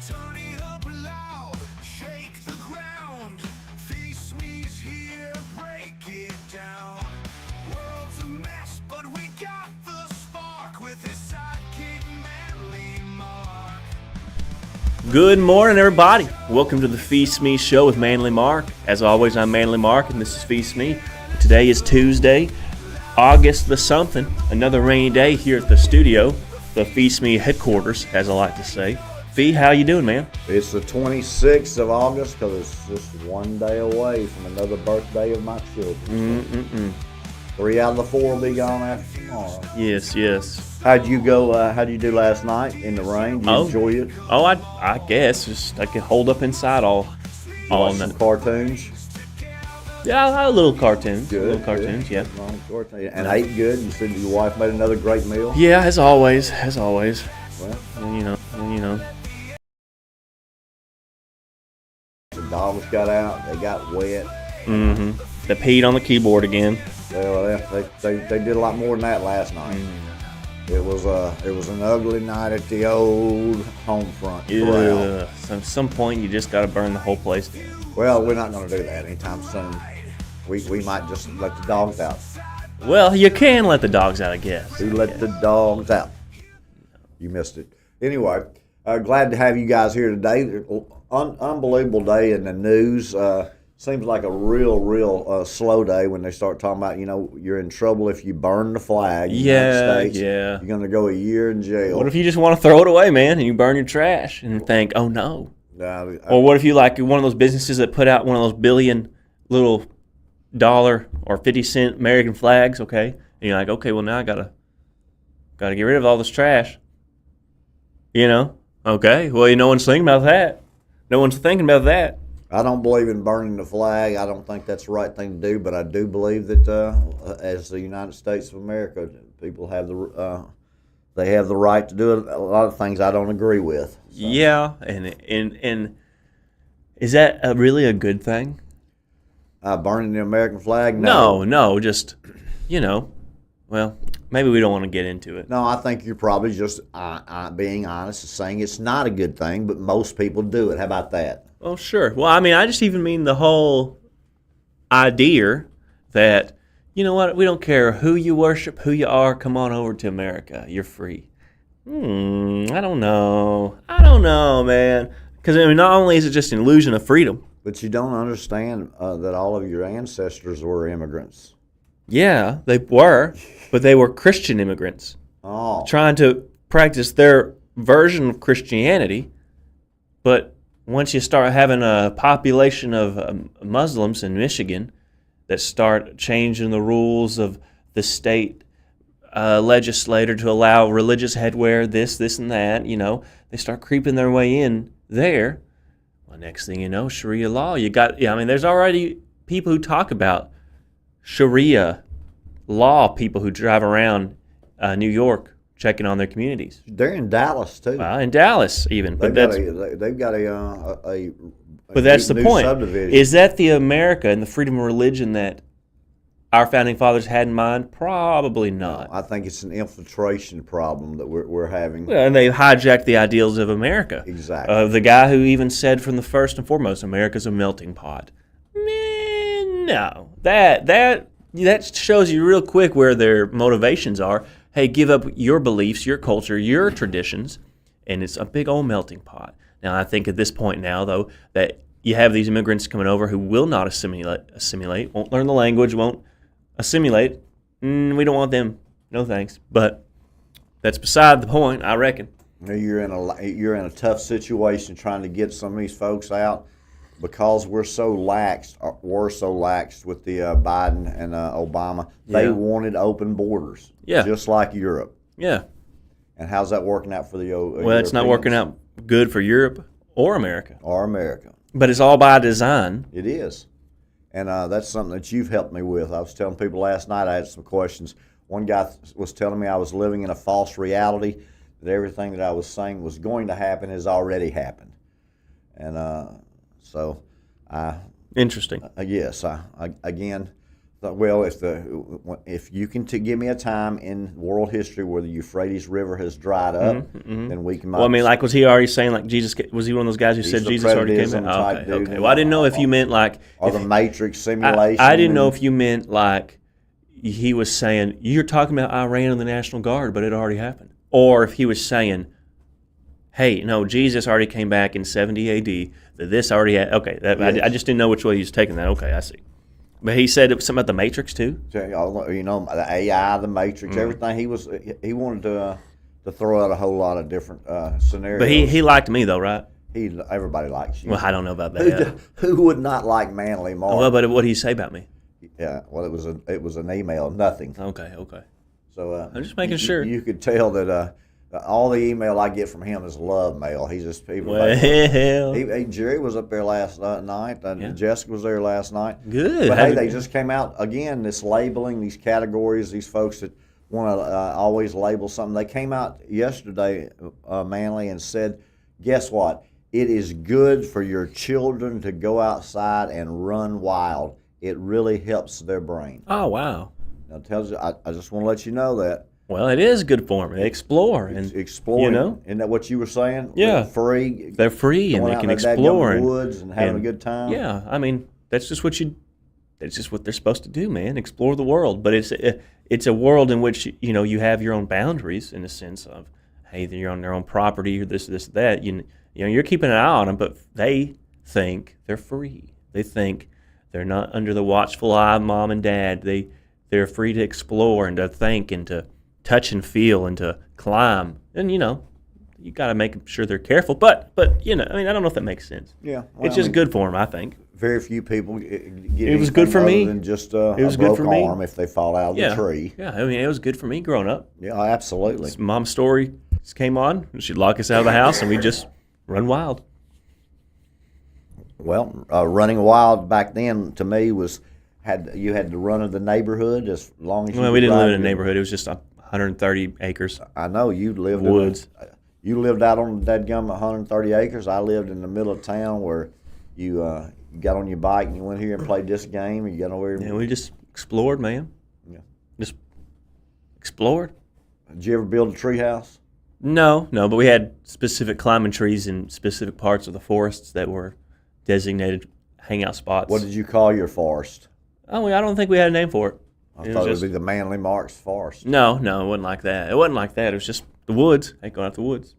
Turn it up loud, shake the ground. Phee Smee's here, break it down. World's a mess, but we got the spark with his sidekick, Manly Mark. Good morning, everybody. Welcome to the Phee Smee Show with Manly Mark. As always, I'm Manly Mark, and this is Phee Smee. Today is Tuesday, August the something. Another rainy day here at the studio, the Phee Smee headquarters, as I like to say. Phee, how you doing, man? It's the 26th of August because it's just one day away from another birthday of my children. 3 out of the 4 will be gone after tomorrow. Yes. How'd you go? How'd you do last night in the rain? Did you enjoy it? Oh, I guess just I could hold up inside all Watch night. some cartoons. Yeah, I had a little cartoons. Good. Little cartoons, yeah. And ate good. You said your wife made another great meal. Yeah, as always. Well, And, you know. the dogs got out. They got wet. They peed on the keyboard again. Well, they did a lot more than that last night. It was an ugly night at the old home front. corral. Yeah. So at some point, you just got to burn the whole place down. Well, we're not going to do that anytime soon. We might just let the dogs out. Well, you can let the dogs out, I guess. Who let the dogs out? You missed it. Anyway, glad to have you guys here today. Unbelievable day in the news. Seems like a real slow day when they start talking about, you're in trouble if you burn the flag in the United States. Yeah. You're going to go a year in jail. What if you just want to throw it away, man, and you burn your trash and think, oh, no. Or what if you like one of those businesses that put out one of those billion little dollar or 50-cent American flags, okay? And you're like, okay, well, now I gotta get rid of all this trash. Okay, well, no one's thinking about that. No one's thinking about that. I don't believe in burning the flag. I don't think that's the right thing to do, but I do believe that as the United States of America, people have they have the right to do it. A lot of things I don't agree with. So. Yeah, and is that really a good thing? Burning the American flag? No, just, well, maybe we don't want to get into it. No, I think you're probably just being honest and saying it's not a good thing, but most people do it. How about that? Oh, sure. Well, I mean, I just even mean the whole idea that, you know what, we don't care who you worship, who you are, come on over to America. You're free. I don't know, man. Because, not only is it just an illusion of freedom. But you don't understand that all of your ancestors were immigrants. Yeah, they were, but they were Christian immigrants. Oh. Trying to practice their version of Christianity, but once you start having a population of Muslims in Michigan that start changing the rules of the state legislator to allow religious headwear, this, and that, they start creeping their way in there. Well, next thing you know, Sharia law. There's already people who talk about Sharia law, people who drive around New York checking on their communities. They're in Dallas too. In Dallas, even. They've got a But that's the new point. Subdivision. Is that the America and the freedom of religion that our founding fathers had in mind? Probably not. I think it's an infiltration problem that we're having. Well, and they hijacked the ideals of America. Exactly. The guy who even said from the first and foremost, America's a melting pot. Man, no. That shows you real quick where their motivations are. Hey, give up your beliefs, your culture, your traditions, and it's a big old melting pot. Now, I think at this point now, though, that you have these immigrants coming over who will not assimilate, won't learn the language, won't assimilate. We don't want them. No thanks. But that's beside the point, I reckon. You're in a tough situation trying to get some of these folks out because we're so lax with the Biden and Obama. They wanted open borders, just like Europe. Yeah. And how's that working out for the Well, it's not working out good for Europe or America. But it's all by design. It is. And that's something that you've helped me with. I was telling people last night I had some questions. One guy was telling me I was living in a false reality, that everything that I was saying was going to happen has already happened. And so Interesting. Yes, again, Well, if you can give me a time in world history where the Euphrates River has dried up, then we can. Well, I mean, like, was he already saying, like, Jesus, was he one of those guys who said the Jesus already came preterism back? type Okay, dude, okay. Well, I didn't know if you meant, like, or the Matrix simulation. I didn't know if you meant, like, he was saying, you're talking about Iran and the National Guard, but it already happened. Or if he was saying, hey, no, Jesus already came back in 70 A.D., that this already had, okay, Yes. I just didn't know which way he was taking that. Okay, I see. But he said it was something about the Matrix, too? You know, the AI, the Matrix, everything. He wanted to throw out a whole lot of different scenarios. But he liked me, though, right? Everybody likes you. Well, I don't know about that. Who would not like Manly Mark? Well, but what did he say about me? Yeah, well, it was an email, nothing. Okay. So I'm just making sure. You could tell that all the email I get from him is love mail. He's just people. Well, Jerry was up there last night, and Jessica was there last night. Good. But hey, they just came out again. This labeling, these categories, these folks that want to always label something. They came out yesterday, Manly, and said, "Guess what? It is good for your children to go outside and run wild. It really helps their brain." Oh, wow. Now, tells you, I just want to let you know that. Well, it is good for them. They explore. And Exploring, you know? Isn't that what you were saying? Yeah. Free. They're free and going they out can in the explore. dadgum woods and having a good time. Yeah, I mean, that's just what they're supposed to do, man. Explore the world. But it's a world in which, you know, you have your own boundaries in the sense of, hey, you're on their own property or this, that. You know, you're keeping an eye on them, but they think they're free. They think they're not under the watchful eye of mom and dad. They're free to explore and to think and to touch and feel and to climb. And, you know, you got to make sure they're careful. But you know, I mean, I don't know if that makes sense. Yeah. Well, it's just good for them, I think. Very few people get It was good for me. than just it was a good broke for me. arm if they fall out of the tree. Yeah, I mean, it was good for me growing up. Yeah, absolutely. Mom's story came on, and she'd lock us out of the house, and we'd just run wild. Well, running wild back then to me you had to run in the neighborhood as long as you. Well, we didn't could live ride in a neighborhood. It was just 130 acres. I know you lived Woods. You lived out on the dadgum 130 acres. I lived in the middle of town where you got on your bike and you went here and played this game. And you got over here. Yeah, we just explored, man. Yeah. Just explored. Did you ever build a tree house? No, but we had specific climbing trees in specific parts of the forests that were designated hangout spots. What did you call your forest? Oh, I don't think we had a name for it. I thought it would be the Manly Marks Forest. No, it wasn't like that. It wasn't like that. It was just the woods. Hey, going out the woods.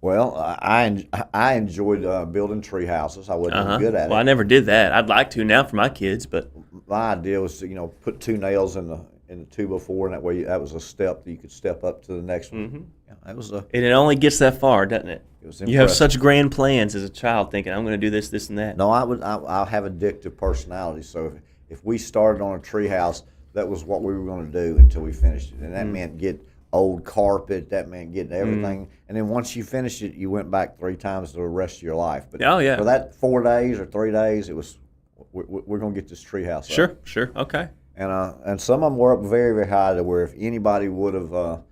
Well, I enjoyed building tree houses. I wasn't good at it. Well, I never did that. I'd like to now for my kids, but My idea was to put 2 nails in the 2x4, and that was a step that you could step up to the next one. Mm-hmm. Yeah, that was and it only gets that far, doesn't it? It was You have impressive. such grand plans as a child, thinking I'm going to do this, this, and that. No, I have addictive personality, so if we started on a tree house, that was what we were going to do until we finished it, and that meant get old carpet. That meant getting everything, and then once you finished it, you went back 3 times the rest of your life. But for that 4 days or 3 days, it was we're going to get this tree house. Sure, okay. And some of them were up very, very high to where if anybody would have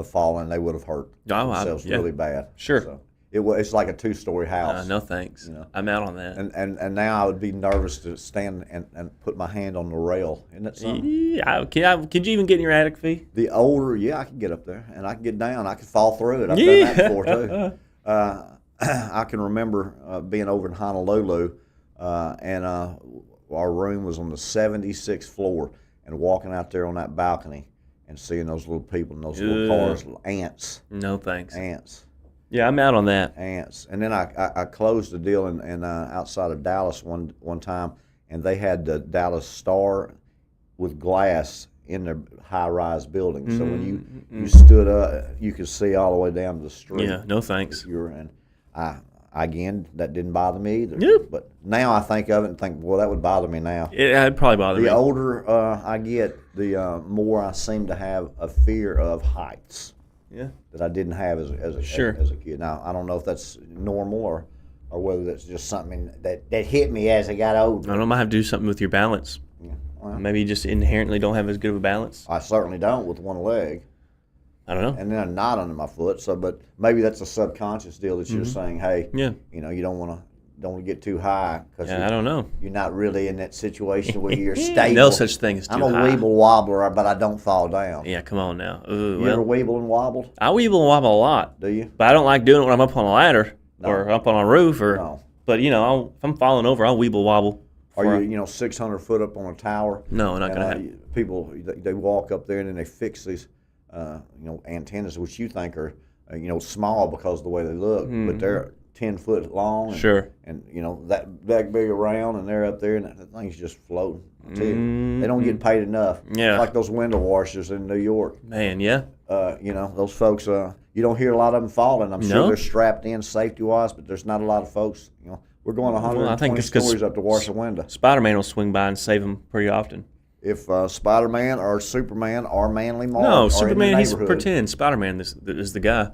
fallen, they would have hurt themselves really bad. Sure. So it's like a 2-story house. No thanks. I'm out on that. And now I would be nervous to stand and put my hand on the rail. Isn't that something? Yeah. Could you even get in your attic, Phee? The older, I could get up there and I could get down. I could fall through it. I've done that before too. I can remember being over in Honolulu, and our room was on the 76th floor, and walking out there on that balcony and seeing those little people in those little cars, ants. No thanks. Ants. Yeah, I'm out on that. Ants. And then I closed the deal in outside of Dallas one time, and they had the Dallas Star with glass in their high-rise building. So when you stood up, you could see all the way down to the street. Yeah, no thanks. Again, that didn't bother me either. Yep. But now I think of it and think, well, that would bother me now. It'd probably bother me. The older I get, the more I seem to have a fear of heights. Yeah. That I didn't have as a kid. Now, I don't know if that's normal or whether that's just something that hit me as I got older. I don't know, might have to do something with your balance. Yeah. Well, Maybe you just inherently don't have as good of a balance. I certainly don't with one leg. I don't know. And then a knot under my foot. But maybe that's a subconscious deal that you're saying, hey, Yeah. you don't want to don't get too high because Yeah, I don't know. you're not really in that situation where you're stable. No such thing as too I'm a high. weeble wobbler, but I don't fall down. Yeah, come on now. Ooh, You ever weeble and wobbled? I weeble and wobble a lot. Do you? But I don't like doing it when I'm up on a ladder or up on a roof. No. But, if I'm falling over, I'll weeble wobble. Are you 600 foot up on a tower? No, not going to happen. People, they walk up there and then they fix these, antennas, which you think are, small because of the way they look, but they're 10 foot long. And, Sure. And, that big around, and they're up there, and that thing's just floating. I tell you, they don't get paid enough. Yeah. Like those window washers in New York. Man, yeah. Those folks, you don't hear a lot of them falling. I'm sure they're strapped in safety-wise, but there's not a lot of folks, We're going 120 stories up to wash a window. Spider-Man will swing by and save them pretty often. If Spider-Man or Superman or Manly Mark No, are Superman, in the he's neighborhood. pretend. Spider-Man is the guy.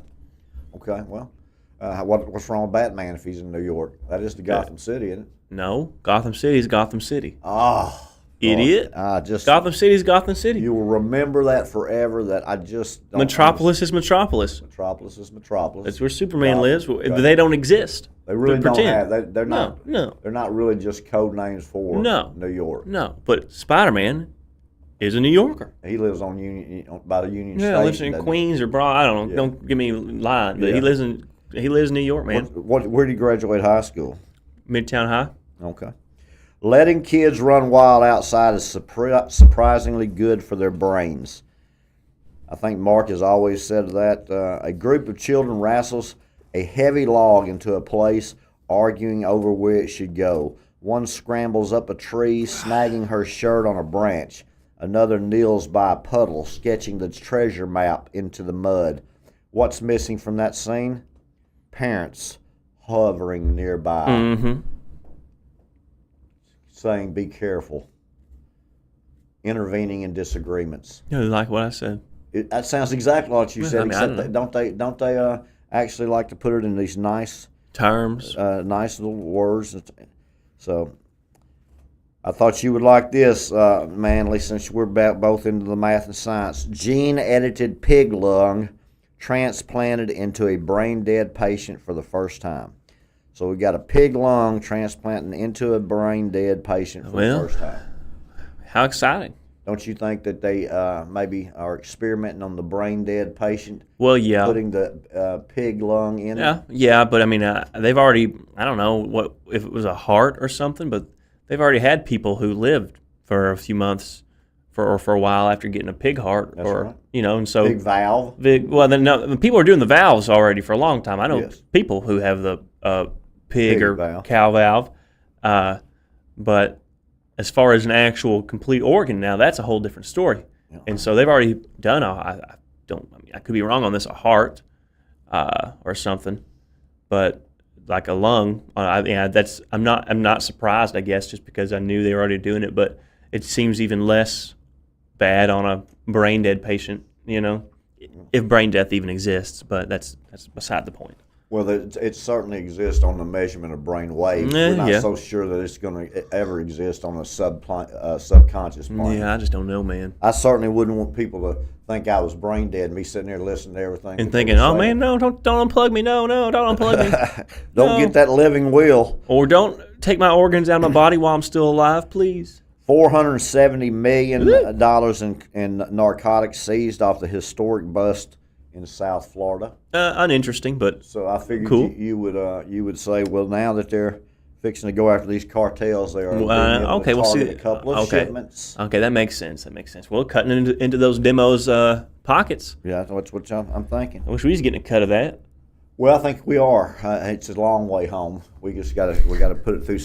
Okay, well, what's wrong with Batman if he's in New York? That is the Gotham City, isn't it? No, Gotham City is Gotham City. Oh, Idiot. Gotham City is Gotham City. You will remember that forever. That I just don't Metropolis is Metropolis. Metropolis is Metropolis. That's where Superman lives. But they don't exist. They really don't pretend. have. They're not. No. They're not really just code names for New York. No, but Spider-Man is a New Yorker. He lives on by the Union Yeah, Station. lives in Queens or Broad. I don't know. Yeah. Don't give me a line, but Yeah. he lives in New York, man. Where did you graduate high school? Midtown High. Okay. Letting kids run wild outside is surprisingly good for their brains. I think Mark has always said that. A group of children wrestles a heavy log into a place, arguing over where it should go. One scrambles up a tree, snagging her shirt on a branch. Another kneels by a puddle, sketching the treasure map into the mud. What's missing from that scene? Parents hovering nearby. Mm-hmm. Saying, "Be careful." Intervening in disagreements. You like what I said. That sounds exactly like you said. I mean, I Except don't they actually like to put it in these nice Terms. nice little words? So I thought you would like this, Manly, since we're both into the math and science. Gene-edited pig lung transplanted into a brain-dead patient for the first time. So we got a pig lung transplanting into a brain-dead patient for the first time. How exciting. Don't you think that they maybe are experimenting on the brain-dead patient? Well, yeah. Putting the pig lung in it? Yeah, but I mean, they've already, I don't know what if it was a heart or something, but they've already had people who lived for a few months or for a while after getting a pig heart. That's right. And so. Big valve? People are doing the valves already for a long time. I know Yes. people who have the pig or valve. cow valve. But as far as an actual complete organ now, that's a whole different story. Yeah. And so they've already done I could be wrong on this, a heart or something, but like a lung. I'm not surprised, I guess, just because I knew they were already doing it. But it seems even less bad on a brain dead patient, if brain death even exists. But that's beside the point. Well, it certainly exists on the measurement of brain waves. We're not so sure that it's going to ever exist on a subconscious plane. Yeah, I just don't know, man. I certainly wouldn't want people to think I was brain dead and me sitting there listening to everything. And thinking, oh man, no, don't unplug me. No, don't unplug me. Don't get that living will. Or don't take my organs out of my body while I'm still alive, please. $470 million in narcotics seized off the historic bust in South Florida. Uninteresting, but so I figured cool. you would say, well, now that they're fixing to go after these cartels, they are being able to target a couple of shipments. Okay, that makes sense. Well, cutting into those demos' pockets. Yeah, that's what I'm thinking. I wish we was getting a cut of that. Well, I think we are. It's a long way home. We just got to put it through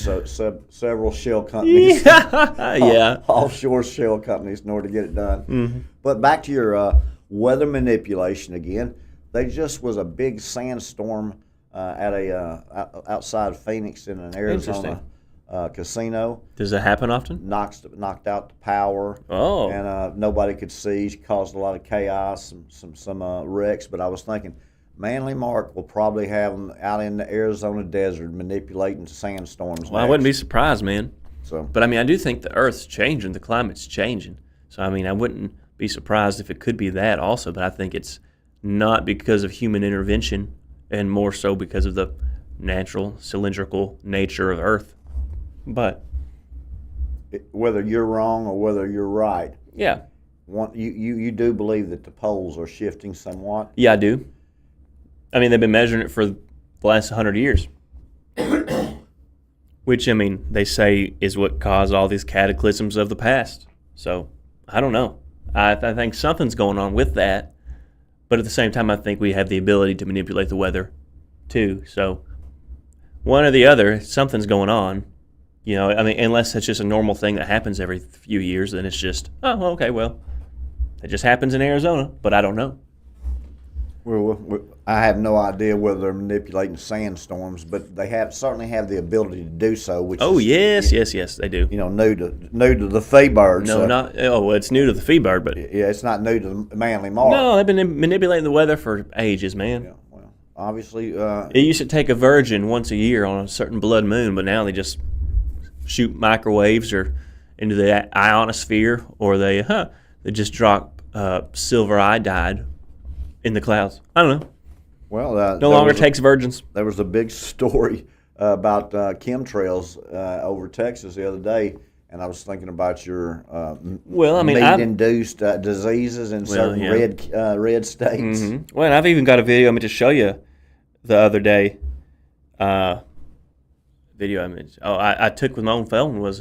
several shell companies, Yeah, offshore shell companies, in order to get it done. Mm-hmm. But back to your weather manipulation again. There just was a big sandstorm at outside Phoenix in an Arizona casino. Does that happen often? Knocked out the power. Oh, And nobody could see. Caused a lot of chaos, some wrecks. But I was thinking, Manly Mark will probably have them out in the Arizona desert manipulating sandstorms. Well, I wouldn't be surprised, man. So, But I mean, I do think the Earth's changing, the climate's changing. So I mean, I wouldn't be surprised if it could be that also. But I think it's not because of human intervention, and more so because of the natural cylindrical nature of Earth. But Whether you're wrong or whether you're right, yeah, you do believe that the poles are shifting somewhat? yeah, I do. I mean, they've been measuring it for the last 100 years. Which, I mean, they say is what caused all these cataclysms of the past. So, I don't know. I think something's going on with that. But at the same time, I think we have the ability to manipulate the weather, too. So, one or the other, something's going on. You know, I mean, unless it's just a normal thing that happens every few years, then it's just, oh, okay, well, it just happens in Arizona, but I don't know. Well, I have no idea whether they're manipulating sandstorms, but they certainly have the ability to do so. Which Yes, they do. You know, new to the Phee bird. No, not. Oh, well, it's new to the Phee bird, but yeah, it's not new to the manly mark. no, they've been manipulating the weather for ages, man. Yeah, well, obviously, It used to take a virgin once a year on a certain blood moon, but now they just shoot microwaves or into the ionosphere, or they just drop silver iodide in the clouds. I don't know. well, No longer takes virgins. There was a big story about chemtrails over Texas the other day, and I was thinking about your Well, I mean, meat-induced diseases in certain yeah. red states. Mm-hmm. Well, and I've even got a video I meant to show you the other day. Video image. Oh, I took with my own phone was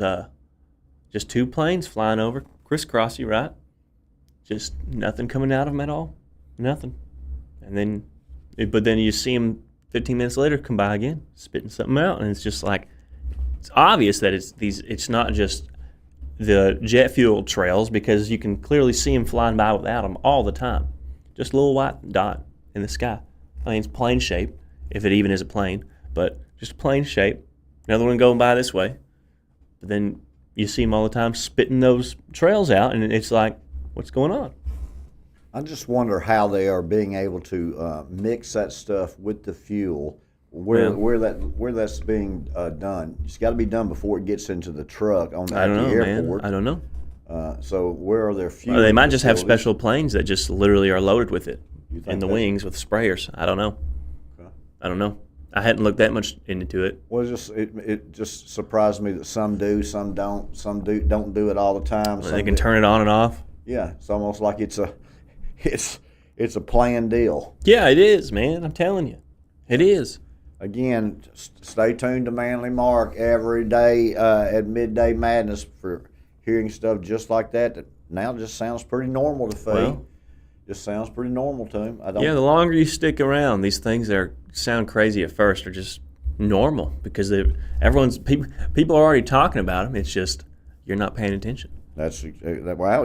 just two planes flying over, crisscrossy, right? Just nothing coming out of them at all. Nothing. And then, but then you see them 15 minutes later come by again, spitting something out, and it's just like, it's obvious that it's not just the jet fuel trails, because you can clearly see them flying by without them all the time. Just a little white dot in the sky. I mean, it's plane shape, if it even is a plane, but just a plane shape. Another one going by this way. But then you see them all the time spitting those trails out, and it's like, what's going on? I just wonder how they are being able to mix that stuff with the fuel. Where that's being done. It's got to be done before it gets into the truck at the airport. Man. I don't know. So where are their fuel? Or they might just have special planes that just literally are loaded with it think in the that- wings with sprayers. I don't know. Okay. I don't know. I hadn't looked that much into it. Well, it just surprised me that some do, some don't. Some don't do it all the time. They can turn it on and off. Yeah, it's almost like it's a planned deal. Yeah, it is, man. I'm telling you, it is. Again, stay tuned to Manly Mark every day at Midday Madness for hearing stuff just like that. That now just sounds pretty normal to Phee. Well, just sounds pretty normal to him. Yeah, the longer you stick around, these things that sound crazy at first are just normal, because people are already talking about them. It's just you're not paying attention. Wow,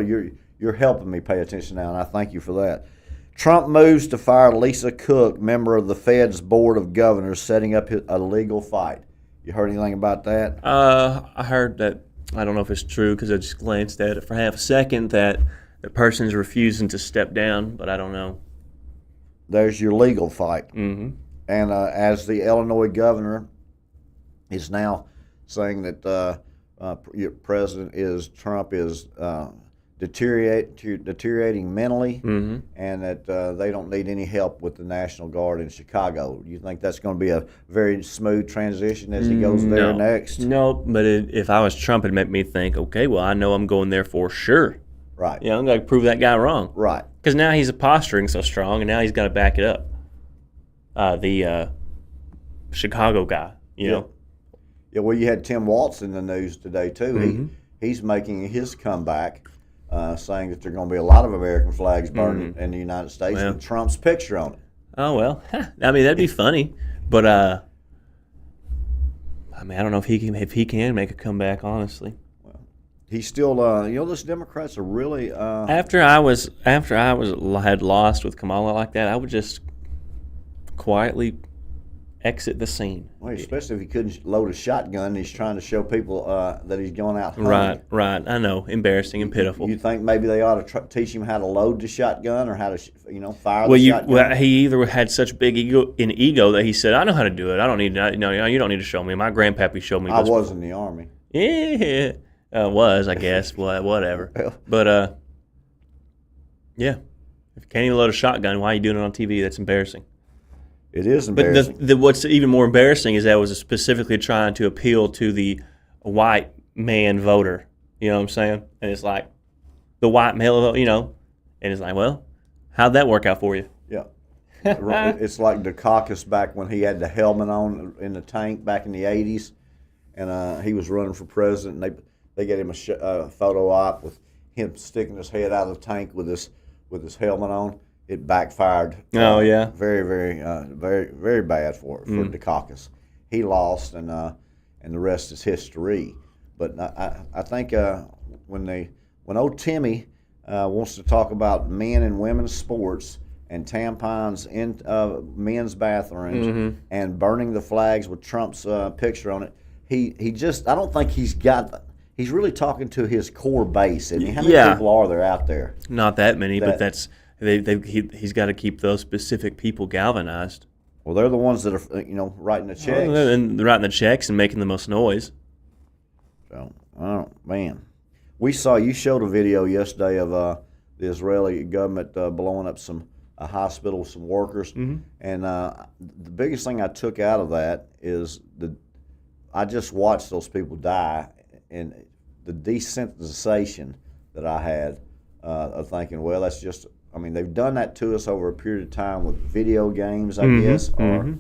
you're helping me pay attention now, and I thank you for that. Trump moves to fire Lisa Cook, member of the Fed's Board of Governors, setting up a legal fight. You heard anything about that? I heard that. I don't know if it's true, because I just glanced at it for half a second, that the person's refusing to step down, but I don't know. There's your legal fight. Mm-hmm. And as the Illinois governor is now saying that Trump is deteriorating mentally, Mm-hmm. and that they don't need any help with the National Guard in Chicago. You think that's going to be a very smooth transition as he goes there next? No, but if I was Trump, it'd make me think, okay, well, I know I'm going there for sure. Right. Yeah, I'm going to prove that guy wrong. Right. Because now he's posturing so strong, and now he's got to back it up. The Chicago guy, you know. Yeah, well, you had Tim Waltz in the news today, too. Mm-hmm. He's making his comeback, saying that there are going to be a lot of American flags burned in the United States with Trump's picture on it. Oh, well. I mean, that'd be funny. But, I mean, I don't know if he can make a comeback, honestly. He's still, those Democrats are really. After I had lost with Kamala like that, I would just quietly exit the scene. Well, especially if he couldn't load a shotgun and he's trying to show people that he's going out hunting. Right. I know, embarrassing and pitiful. You think maybe they ought to teach him how to load the shotgun or how to, fire the shotgun? Well, he either had such big ego that he said, "I know how to do it. I don't need you don't need to show me. My grandpappy showed me." I was in the Army. Yeah. Was, I guess. Whatever. But, yeah. If you can't even load a shotgun, why are you doing it on TV? That's embarrassing. It is But embarrassing. what's even more embarrassing is that it was specifically trying to appeal to the white man voter. You know what I'm saying? And it's like the white male, and it's like, well, how'd that work out for you? Yeah. It's like Dukakis back when he had the helmet on in the tank back in the 80s, and he was running for president, and they get him a photo op with him sticking his head out of the tank with his helmet on. It backfired. Oh, yeah. Very, very, very, very bad for Dukakis. He lost, and the rest is history. But I think when old Timmy wants to talk about men and women's sports and tampons in men's bathrooms and burning the flags with Trump's picture on it, he just, I don't think he's really talking to his core base. I mean, how many people are there out there? Not that many, but he's got to keep those specific people galvanized. Well, they're the ones that are, writing the checks. And they're writing the checks and making the most noise. So, oh man, you showed a video yesterday of the Israeli government blowing up a hospital with some workers, and the biggest thing I took out of that is I just watched those people die, and the desensitization that I had of thinking, well, that's just. I mean, they've done that to us over a period of time with video games, I guess, or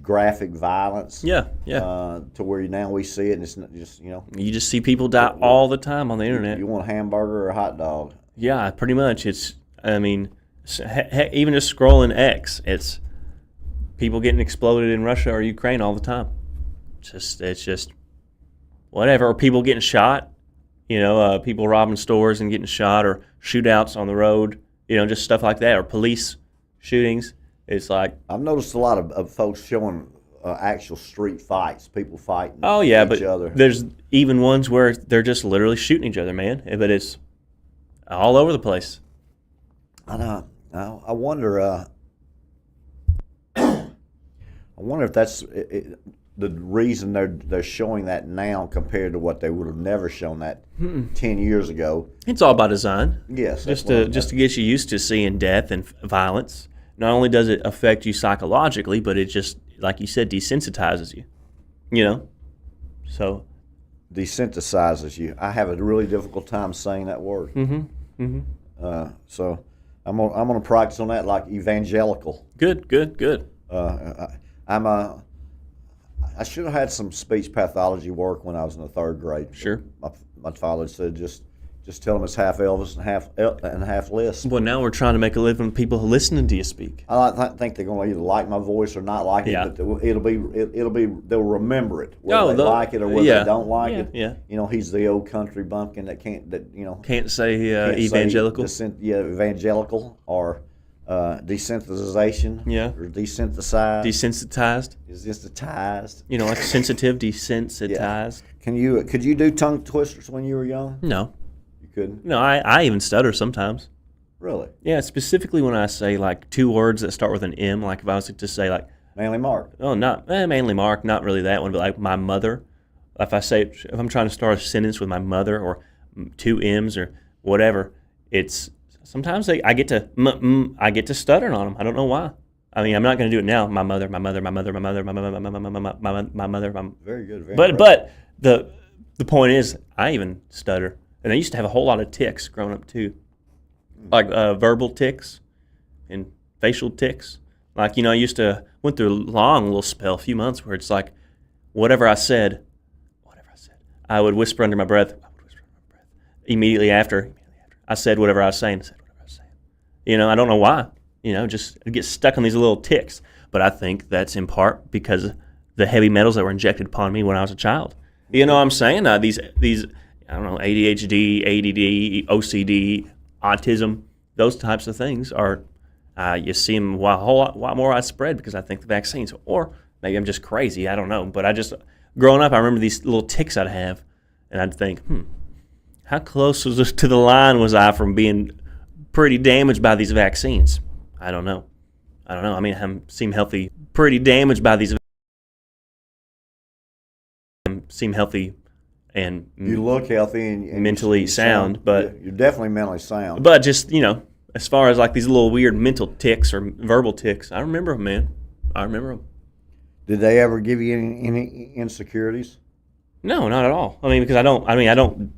graphic violence. Yeah. To where now we see it, and it's not just, You just see people die all the time on the internet. You want a hamburger or a hot dog? Yeah, pretty much. Even just scrolling X, it's people getting exploded in Russia or Ukraine all the time. It's just whatever. Or people getting shot. People robbing stores and getting shot, or shootouts on the road. Just stuff like that, or police shootings. It's like I've noticed a lot of folks showing actual street fights, people fighting. Oh yeah, each but other. There's even ones where they're just literally shooting each other, man. But it's all over the place. I wonder. I wonder if that's the reason they're showing that now compared to what they would have never shown that 10 years ago. It's all by design. Yes, just to get you used to seeing death and violence. Not only does it affect you psychologically, but it just, like you said, desensitizes you. So desensitizes you. I have a really difficult time saying that word. So I'm gonna practice on that, like evangelical. Good. I should have had some speech pathology work when I was in the third grade. Sure. My father said just tell them it's half Elvis and half Lisp. Well, now we're trying to make a living with people listening to you speak. I think they're going to either like my voice or not like it. But it'll be they'll remember it whether they like it or whether they don't like it. Yeah. He's the old country bumpkin that can't say evangelical. Evangelical or desensitization. Yeah. Or desensitized. Desensitized. Desensitized. Like sensitive, desensitized. Yeah. Could you do tongue twisters when you were young? No. You couldn't? No, I even stutter sometimes. Really? Yeah, specifically when I say like two words that start with an M, like if I was to say like Manly Mark. Oh, not Manly Mark, not really that one, but like my mother. If I'm trying to start a sentence with my mother or two M's or whatever, it's sometimes I get to stuttering on them. I don't know why. I mean, I'm not going to do it now. My mother. Very good. But the point is, I even stutter, and I used to have a whole lot of tics growing up too, like verbal tics and facial tics. Like I went through a long little spell, a few months, where it's like, whatever I said, I would whisper under my breath. Immediately after I said whatever I was saying. I don't know why. Just get stuck on these little tics. But I think that's in part because of the heavy metals that were injected upon me when I was a child. You know what I'm saying? These I don't know, ADHD, ADD, OCD, autism, those types of things are, you see them a whole lot more widespread because I think the vaccines, or maybe I'm just crazy, I don't know. But growing up, I remember these little tics I'd have, and I'd think, how close to the line was I from being pretty damaged by these vaccines? I don't know. I mean, I seem healthy, pretty damaged by these. Seem healthy, and you look healthy and mentally sound, but you're definitely mentally sound. But just as far as like these little weird mental tics or verbal tics, I remember them, man. I remember them. Did they ever give you any insecurities? No, not at all. I mean, because I don't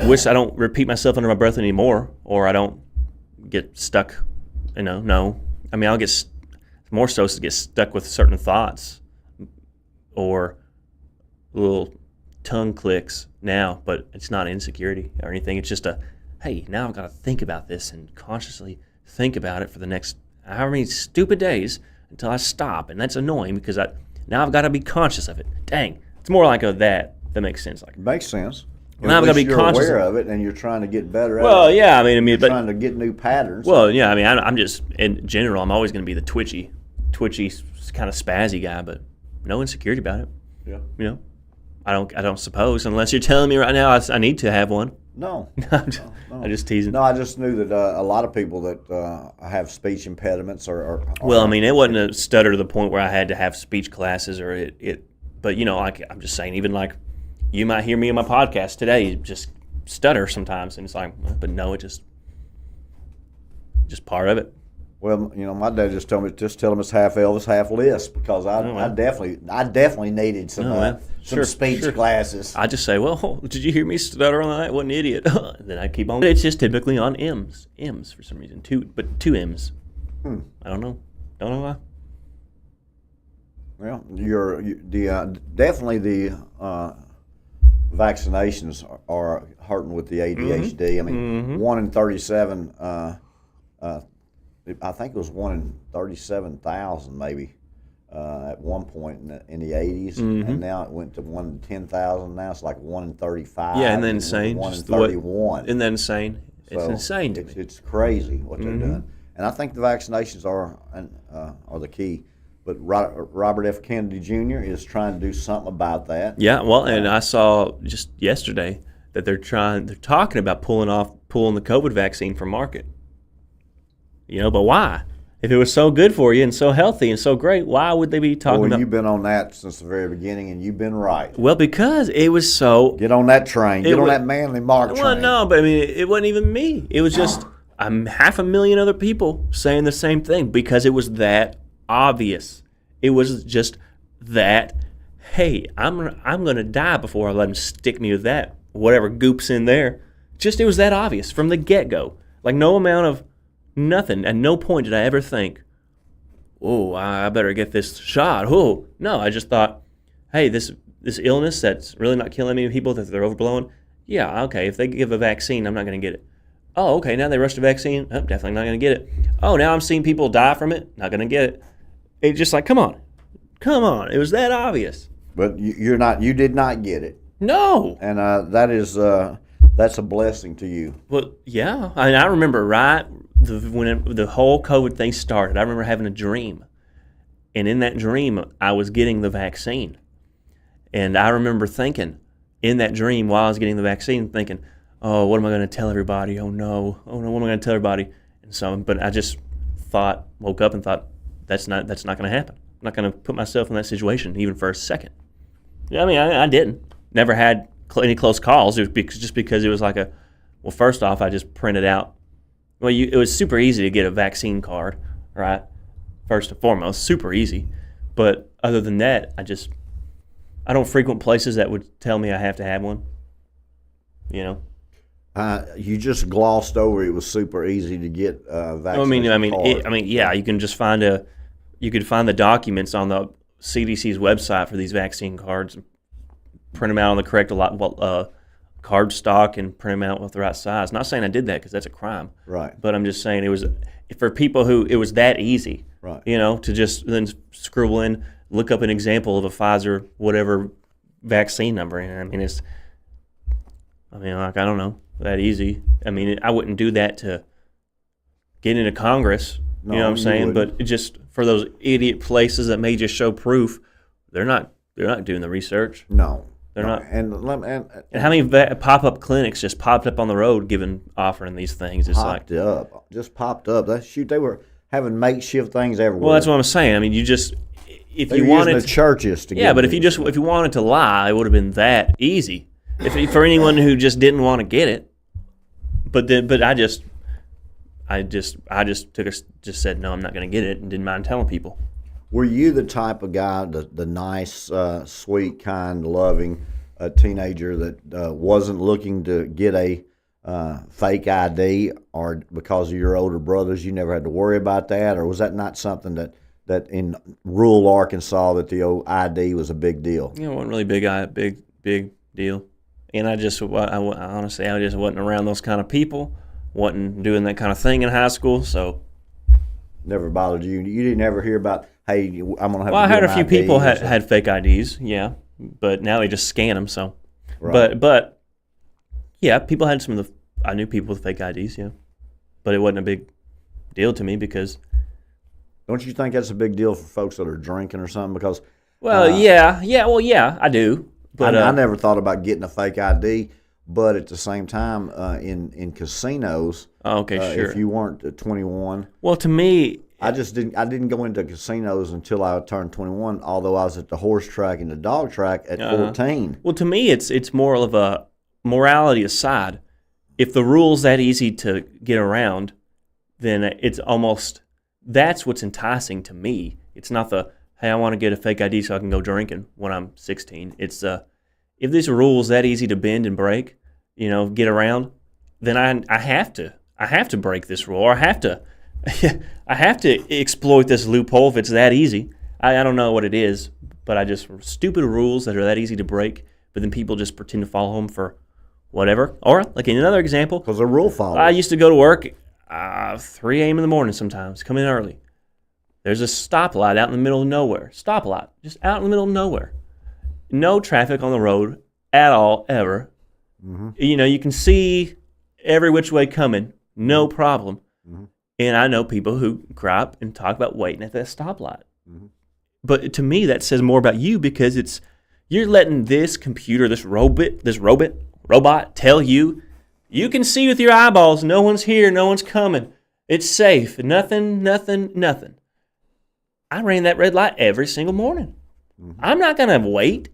wish I don't repeat myself under my breath anymore, or I don't get stuck. No. I mean, I'll get more so to get stuck with certain thoughts or little tongue clicks now, but it's not insecurity or anything. It's just hey, now I've got to think about this and consciously think about it for the next however many stupid days until I stop, and that's annoying because now I've got to be conscious of it. Dang, it's more like that makes sense. Like, Makes sense. now I've got to be you're conscious aware of it, and you're trying to get better at it. Well, yeah, I mean, but trying to get new patterns. well, yeah, I mean, I'm just in general, I'm always going to be the twitchy, kind of spazzy guy, but no insecurity about it. Yeah. I don't suppose, unless you're telling me right now I need to have one. No. I'm no. just teasing. No, I just knew that a lot of people that have speech impediments are Well, I mean, it wasn't a stutter to the point where I had to have speech classes or it but like I'm just saying, even like you might hear me in my podcast today just stutter sometimes, and it's like, but no, it just part of it. Well, my dad just told me tell him it's half Elvis, half Lisp, because I definitely needed some speech classes. I just say, well, did you hear me stutter on that? What an idiot! And then I keep on. It's just typically on M's for some reason, two M's. I don't know why. Well, definitely the vaccinations are hurting with the ADHD. Mm-hmm. I mean, 1 in 37. I think it was 1 in 37,000 maybe at one point in the 80s, and now it went to 1 in 10,000. Now it's like 1 in 35. Yeah, isn't that insane? 1 in 31. Isn't that insane? It's So insane to me. It's crazy what they're doing, and I think the vaccinations are the key. But Robert F. Kennedy Jr. is trying to do something about that. Yeah, well, and I saw just yesterday that they're talking about pulling the COVID vaccine from market. But why? If it was so good for you and so healthy and so great, why would they be talking about? Well, you've been on that since the very beginning, and you've been right. Well, because it was so. Get on that train. Get on that manly mark train. Well, no, but I mean, it wasn't even me. It was just 500,000 other people saying the same thing because it was that obvious. It was just that, hey, I'm gonna die before I let them stick me with that whatever goop's in there. It was that obvious from the get-go. Like, no amount of nothing. At no point did I ever think, oh, I better get this shot. Oh, no, I just thought, hey, this illness that's really not killing many people, that they're overblowing, yeah, okay, if they give a vaccine, I'm not going to get it. Oh, okay, now they rushed a vaccine, I'm definitely not going to get it. Oh, now I'm seeing people die from it, not going to get it. It's just like, come on. It was that obvious. But you did not get it. No. And that's a blessing to you. Well, yeah. I mean, I remember when the whole COVID thing started, I remember having a dream. And in that dream, I was getting the vaccine. And I remember thinking, in that dream, while I was getting the vaccine, thinking, oh, what am I going to tell everybody? Oh, no, what am I going to tell everybody? And so, but I just woke up and thought, that's not going to happen. I'm not going to put myself in that situation even for a second. Yeah, I mean, I didn't. Never had any close calls. It was just because it was like well, first off, I just printed out. Well, it was super easy to get a vaccine card, right? First and foremost, super easy. But other than that, I don't frequent places that would tell me I have to have one. You just glossed over it was super easy to get a vaccine card. Yeah, you can just find the documents on the CDC's website for these vaccine cards, and print them out on the correct card stock and print them out with the right size. Not saying I did that because that's a crime. Right. But I'm just saying it was for people who it was that easy. Right. To just then scribble in, look up an example of a Pfizer whatever vaccine number. And I don't know, that easy. I mean, I wouldn't do that to get into Congress. No, you know what I'm saying? wouldn't. But just for those idiot places that may just show proof, they're not doing the research. No. They're not. And how many pop-up clinics just popped up on the road offering these things? It's just popped up. They were having makeshift things everywhere. Well, that's what I'm saying. I mean, if they you were wanted using the churches to yeah, but if you wanted to lie, it would have been that easy. For anyone who just didn't want to get it, but I just said no, I'm not going to get it, and didn't mind telling people. Were you the type of guy, the nice, sweet, kind, loving teenager that wasn't looking to get a fake ID, or because of your older brothers, you never had to worry about that, or was that not something that in rural Arkansas that the old ID was a big deal? It wasn't really big deal. And I honestly, I just wasn't around those kind of people, wasn't doing that kind of thing in high school, so. Never bothered you. You didn't ever hear about, hey, I'm gonna have. Well, to I heard get a an few ID people or something. had fake IDs, yeah, but now they just scan them. So, Right. but yeah, people had some of the. I knew people with fake IDs, yeah, but it wasn't a big deal to me because. Don't you think that's a big deal for folks that are drinking or something? Because Well, yeah, I do, but I never thought about getting a fake ID. But at the same time, in casinos, oh, okay, sure. if you weren't 21, Well, to me, I didn't go into casinos until I turned 21. Although I was at the horse track and the dog track at 14. well, to me, it's more of a morality aside. If the rule's that easy to get around, then it's almost that's what's enticing to me. It's not the hey, I want to get a fake ID so I can go drinking when I'm 16. It's if this rule's that easy to bend and break, get around, then I have to break this rule, or I have to I have to exploit this loophole if it's that easy. I don't know what it is, but I just stupid rules that are that easy to break, but then people just pretend to follow them for whatever. Or like in another example, Because they're rule followers. I used to go to work 3 a.m. in the morning sometimes, come in early. There's a stoplight out in the middle of nowhere. Stoplight, just out in the middle of nowhere. No traffic on the road at all, ever. Mm-hmm. You can see every which way coming, no problem. Mm-hmm. And I know people who cry up and talk about waiting at that stoplight. Mm-hmm. But to me, that says more about you because you're letting this computer, this robot tell you can see with your eyeballs, no one's here, no one's coming. It's safe, nothing. I ran that red light every single morning. Mm-hmm. I'm not going to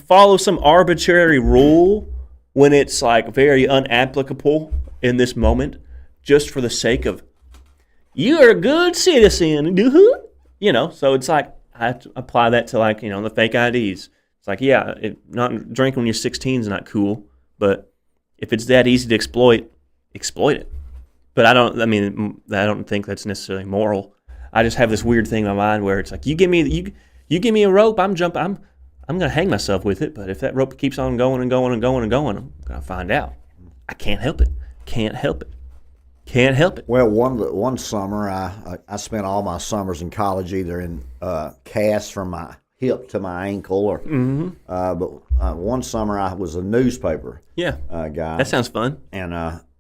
follow some arbitrary rule when it's like very unapplicable in this moment just for the sake of you're a good citizen. So it's like I have to apply that to the fake IDs. It's like, yeah, not drinking when you're 16 is not cool, but if it's that easy to exploit it. But I don't think that's necessarily moral. I just have this weird thing in my mind where it's like you give me a rope, I'm gonna hang myself with it. But if that rope keeps on going and going and going and going, I'm gonna find out. I can't help it. Well, one summer, I spent all my summers in college either in casts from my hip to my ankle, or but one summer I was a newspaper Yeah, guy. that sounds fun. And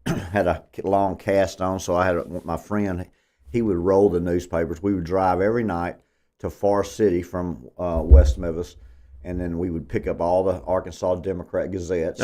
had a long cast on, so I had my friend. He would roll the newspapers. We would drive every night to Far City from West Memphis, and then we would pick up all the Arkansas Democrat Gazettes.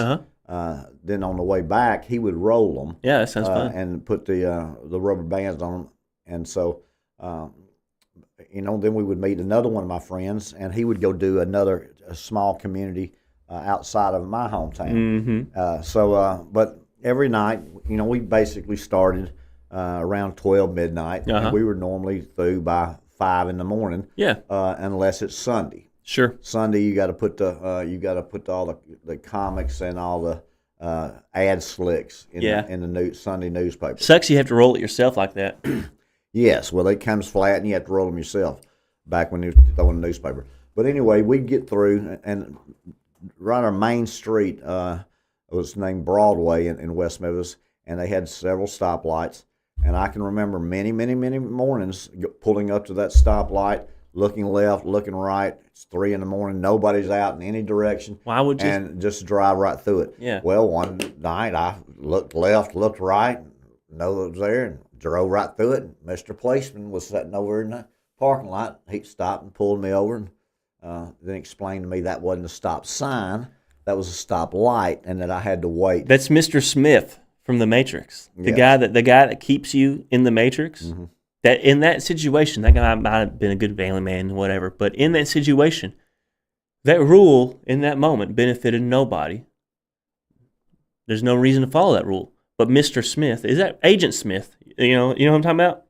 Then on the way back, he would roll them. Yeah, that sounds fun. And put the rubber bands on them. And so, then we would meet another one of my friends, and he would go do a small community outside of my hometown. Mm-hmm. But every night, we basically started around 12 midnight, and we were normally through by 5 in the morning. Yeah. Unless it's Sunday. Sure. Sunday, you got to put all the comics and all the ad slicks in the Sunday newspaper. Sucks you have to roll it yourself like that. Yes, well, it comes flat, and you have to roll them yourself. Back when you were throwing the newspaper. But anyway, we'd get through, and right on Main Street was named Broadway in West Memphis, and they had several stoplights. And I can remember many, many, many mornings pulling up to that stoplight, looking left, looking right. It's 3 in the morning. Nobody's out in any direction. Why would you? And just drive right through it. Yeah. Well, one night I looked left, looked right, know it was there, and drove right through it. And Mr. Policeman was sitting over in the parking lot. He stopped and pulled me over, and then explained to me that wasn't a stop sign. That was a stop light, and that I had to wait. That's Mr. Smith from The Matrix. The Yes. guy that keeps you in the Matrix. Mm-hmm. That in that situation, that guy might have been a good family man, whatever. But in that situation, that rule in that moment benefited nobody. There's no reason to follow that rule. But Mr. Smith, is that Agent Smith? You know what I'm talking about?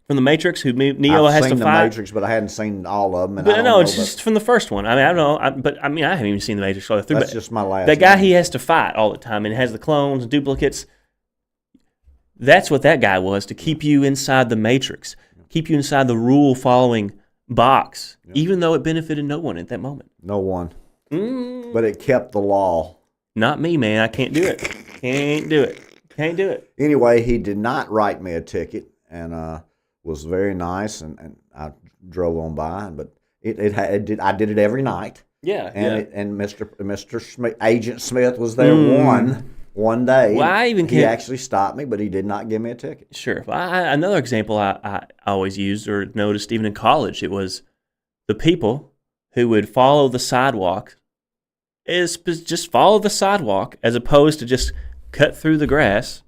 From the Matrix, who Neo I've has seen to the fight. Matrix, but I hadn't seen all of them. And I But don't no, know it's just from the first one. I mean, I don't know, but I mean, I haven't even seen the Matrix all the way through. That's but just my last that guy name. he has to fight all the time, and has the clones and duplicates. That's what that guy was, to keep you inside the Matrix, keep you inside the rule-following box, even though it benefited no one at that moment. No one. But it kept the law. Not me, man. I can't do it. Can't do it. Can't do it. Anyway, he did not write me a ticket, and was very nice, and I drove on by. But I did it every night. Yeah. And Mr. Smith, Agent Smith was there one day. Well, I even he can't- actually stopped me, but he did not give me a ticket. Sure. Well, another example I always used or noticed even in college, it was the people who would follow the sidewalk just follow the sidewalk as opposed to just cut through the grass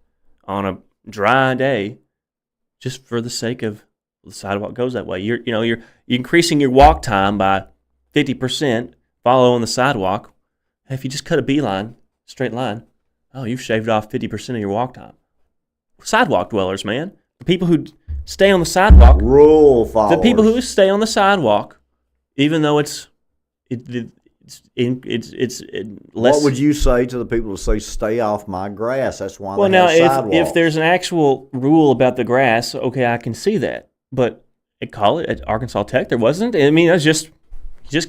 on a dry day just for the sake of the sidewalk goes that way. You're increasing your walk time by 50% following the sidewalk. If you just cut a beeline, straight line, oh, you've shaved off 50% of your walk time. Sidewalk dwellers, man. The people who stay on the sidewalk. Rule followers. The people who stay on the sidewalk, even though it's less. What would you say to the people who say, "Stay off my grass"? That's why. Well, they now have sidewalks. if there's an actual rule about the grass, okay, I can see that. But at Arkansas Tech, there wasn't. I mean, that's just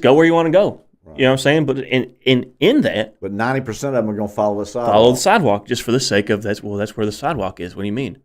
go where you want to go. Right. You know what I'm saying? But in that, but 90% of them are going to follow the sidewalk. Follow the sidewalk just for the sake of that's where the sidewalk is. What do you mean?